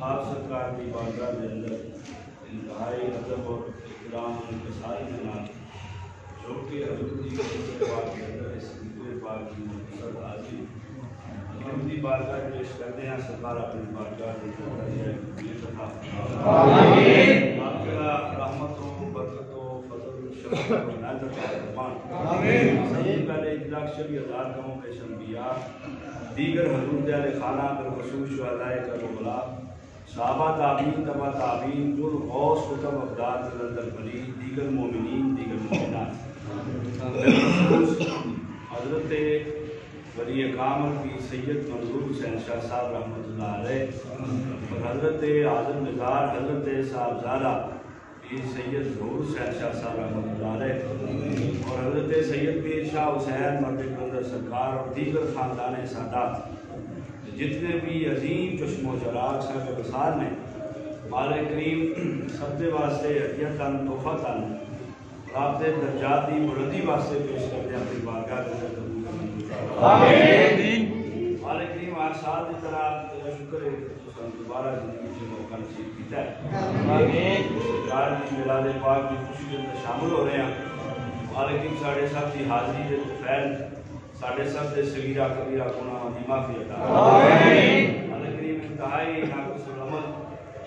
آپ سرکار کی بارگاہ کے اندر انتہائی ادب اور احترام کے سارے جناب جو کہ حضور جی کے پاک کے اندر اس پاک کی مقصد حاضری اپنی بارگاہ پیش کرتے ہیں. سرکار اپنی بارگاہ آپ کا رحمت و برکت و فضل و شفقت و عنایت کا فرمان. سب سے پہلے اجلاس 20,000 قوموں کے انبیاء دیگر حضور دل خانہ بالخصوص شہدائے کربلا صحابہ تابعین تبع تابعین ذو الغوث قطب افراد جلال ولی دیگر مومنین دیگر مومنات بالخصوص حضرت ولی کامل کی سید منظور حسین شاہ صاحب رحمۃ اللہ علیہ اور حضرت اعظم نثار حضرت صاحبزادہ پیر سید ظہور حسین شاہ صاحب رحمۃ اللہ علیہ اور حضرت سید پیر شاہ حسین مرد قدر سرکار اور دیگر خاندان سادات جتنے بھی عظیم چشم و چراغ صاحب وصال نے مالک کریم سب کے واسطے ہدیہ تن تحفہ تن رابطے درجات کی بلندی واسطے پیش کرتے ہیں اپنی بارگاہ کے اندر آمین۔ مالک کریم ہر سال کی طرح تیرا شکر ہے کہ دوبارہ زندگی سے موقع نصیب کیتا ہے آمین۔ سرکار کی میلاد پاک کی خوشی کے اندر شامل ہو رہے ہیں مالک کریم ساڑھے سب کی حاضری کے فیل ساڑھے سب سے صغیرہ کبیرہ گناہ دی معافی عطا آمین۔ مالک کریم انتہائی ناقص العمل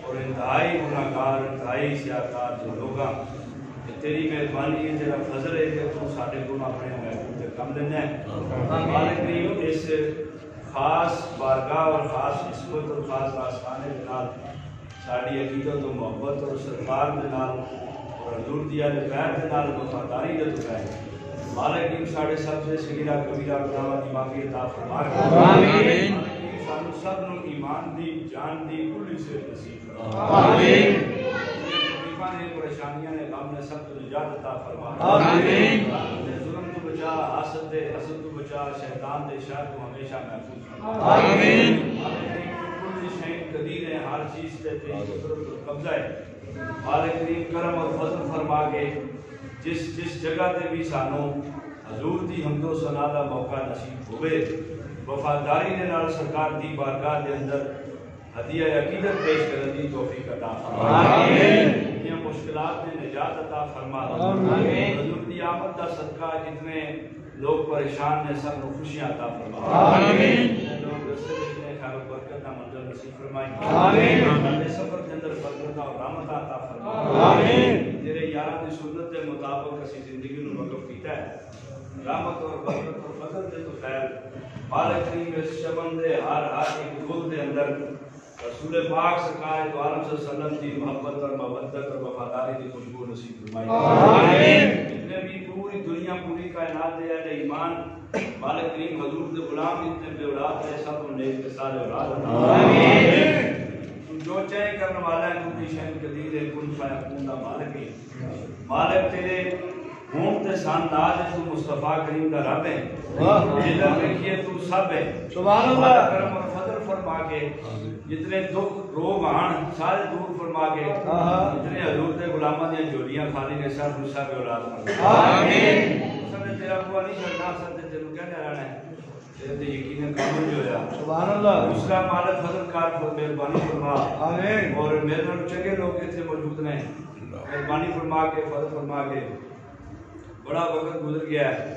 اور انتہائی گناہگار انتہائی سیاکار جو لوگاں تیری مہربانی ہے تیرا فضل ہے کہ تو ساڑھے گناہ اپنے محبوب کے کم لینا ہے مالک کریم اس خاص بارگاہ اور خاص عصمت اور خاص راستانے کے نال ساڑھی عقیدت و محبت اور سرکار کے نال اور حضور دیا پیر کے نال وفاداری دے تو ہے مالک کریم ساڑھے سب سے صغیرہ کبیرہ گناہ دی معافی عطا فرما آمین۔ سانو سب نو ایمان دی جان دی کلی سے نصیب فرما آمین۔ تکلیفاں نے پریشانیاں نے غم نے سب کو نجات عطا فرما آمین۔ ظلم تو بچا حسد دے حسد تو بچا شیطان دے شر کو ہمیشہ محفوظ فرما آمین۔ کل شے قدیر ہے ہر چیز تے تیری قدرت اور قبضہ ہے مالک کریم کرم اور فضل فرما کے جس جگہ تے بھی سانو حضور دی حمد و ثنا دا موقع نصیب ہوئے وفاداری دے نال سرکار دی بارگاہ دے اندر ہدیہ عقیدت پیش کرنے دی توفیق عطا فرما آمین۔ یہ مشکلات میں نجات عطا فرما آمین۔ حضور دی آمد دا صدقہ جتنے لوگ پریشان نے سب کو خوشیاں عطا فرما آمین۔ لوگ رستے میں خیر و برکت دا منزل نصیب فرمائیں آمین۔ ہمارے سفر کے اندر برکت اور رحمت عطا فرما آمین۔ تیرے یاراں دی سنت کے مطابق اسی زندگی نو وقف کیتا ہے رحمت اور برکت اور فضل دے تو خیر مالک کریم اس شبن دے ہر ایک گل دے اندر رسول پاک سرکار دو عالم صلی اللہ علیہ وسلم کی محبت اور مودت اور وفاداری کی خوشبو نصیب فرمائی آمین۔ جتنے بھی پوری دنیا پوری کائنات دے اہل ایمان مالک کریم حضور دے غلام جتنے بے اولاد ہے سب کو نیک صالح اولاد عطا آمین۔ تو جو چاہے کرنے والا ہے تو کی شان قدیر ہے کن فیکون دا مالک ہے مالک تیرے ہون تے سانداز ہے تو مصطفیٰ کریم دا رب ہے جدھر رکھیے تو سب ہے سبحان اللہ کرم اور فضل فرما کے جتنے دکھ روگ آن سارے دور فرما کے جتنے حضور دے غلاماں دی جوڑیاں خالی نے سب دوسرا بھی اولاد فرما آمین۔ سب نے تیرا بوا نہیں چھڑنا سب نے تیرے کہنے رہنا ہے تیرے تے یقین کامل جو ہے سبحان اللہ اس کا مالک فضل کار پر مہربانی فرما آمین۔ اور میرے نال چنگے لوگ ایتھے موجود نے مہربانی فرما کے فضل فرما کے بڑا وقت گزر گیا ہے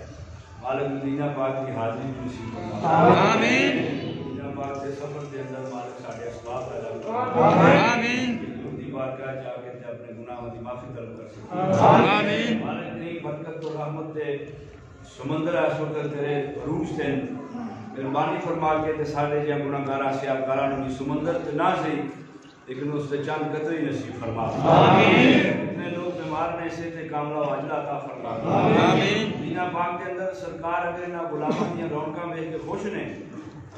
مالک مدینہ پاک کی حاضری نصیب فرما آمین۔ مدینہ پاک کے سفر کے اندر مالک ساڈے اسباب پیدا فرما آمین۔ حضور دی بارگاہ جا کے تے اپنے گناہوں دی معافی طلب کر سکیں آمین۔ مالک نے برکت و رحمت دے سمندر اس وقت تیرے عروج تے مہربانی فرما کے تے ساڈے جے گناہگاراں سیاکاراں نوں سمندر تے نہ صحیح لیکن اس تے چند قطرے نصیب فرما آمین۔ جتنے لوگ بیمار نے سے تے کاملہ و عاجلہ عطا فرما آمین۔ مدینہ پاک کے اندر سرکار اگر نہ غلاماں دی رونقاں ویکھ کے خوش نے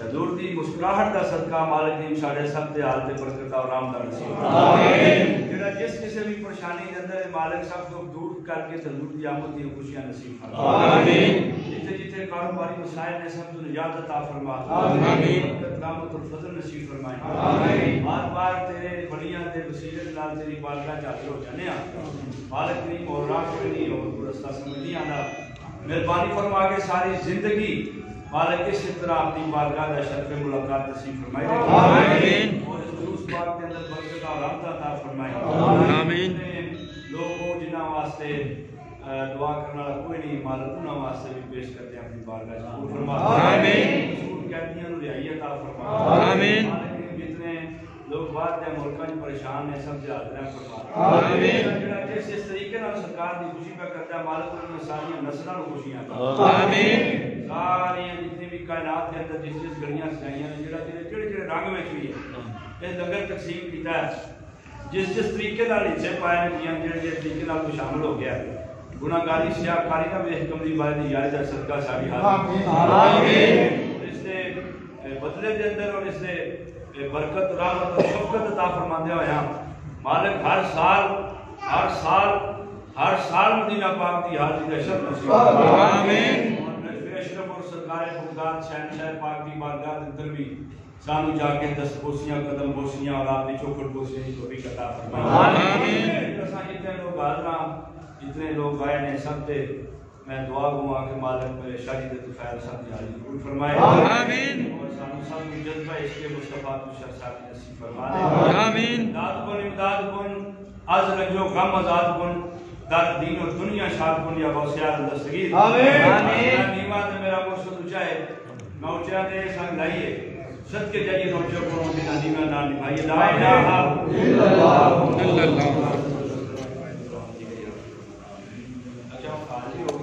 حضور دی مسکراہٹ دا صدقہ مالک دی ساڈے سب تے حال تے برکت اور رحمت نصیب فرما آمین۔ جڑا جس کسی بھی پریشانی دے اندر مالک سب کو دور کر کے حضور دی آمد دی خوشیاں نصیب فرما آمین۔ جتھے جتھے کاروباری مسائل نے سب کو نجات عطا فرما آمین۔ برکت رحمت اور فضل نصیب فرمائے آمین۔ بار بار تیرے بڑیاں دے وسیلے نال تیری بارگاہ حاضر ہو جانے ہاں مالک کریم اور راہ کوئی نہیں اور رستہ سمجھ نہیں آنا مہربانی فرما کے ساری زندگی مالک اس طرح اپنی بارگاہ دا شرف ملاقات نصیب فرمائے آمین۔ اور اس خلوص پاک کے اندر برکت اور رحمت عطا فرمائے آمین۔ لوگوں جنہاں واسطے دعا کرنے والا کوئی نہیں مالک انہاں واسطے بھی پیش کرتے ہیں اپنی بارگاہ قبول فرما آمین۔ رسول قیدیاں نوں رہائی عطا فرما آمین۔ مالک جتنے لوگ باہر دے ملکاں وچ پریشان ہیں سب حاضر فرما آمین۔ جڑا جس طریقے نال سرکار دی خوشی پہ کرتا ہے مالک انہاں ساری نسلاں نوں خوشیاں عطا آمین۔ ساری جتنی بھی کائنات کے اندر جس گلیاں سجائیاں نے جڑے رنگ وچ بھی ہے یہ لنگر تقسیم کیتا ہے جس طریقے نال حصے پائے نے جڑے طریقے نال کوئی شامل ہو گیا گناہگاری سیاکاری نہ ویکھ کملی والے دی یاری دا صدقہ ساری حاضر آمین۔ اس دے بدلے دے اندر اور اس دے برکت رحمت اور شفقت عطا فرماندے ہویا مالک ہر سال ہر سال مدینہ پاک دی حاضری کا شرف نصیب آمین اشرف اور سرکار بغداد شہنشاہ پاک دی بارگاہ اندر بھی سانو جا کے دست بوسیاں قدم بوسیاں اور آپ نے چوکھٹ بوسیاں کی توفیق عطا فرمائے آمین جتنے لوگ حاضر جتنے لوگ آئے ہیں سب تے میں دعا گوا کہ مالک میرے شاہد خیر سب کی حاضری قبول فرمائے آمین اور سانو سب کو جذبہ اس کے مصطفیٰ تو شاہ صاحب نصیب فرما دے آمین امداد کن از رنج و غم آزاد کن در دین و دنیا شاد کن یا بوسیار دستگیر آمین نیمہ نے میرا مرشد اچھا ہے میں اچھا دے سنگ لائیے صد کے جائیے روچوں کو بنا نیمہ نہ نبھائیے لا الہ الا اللہ اچھا خالی ہو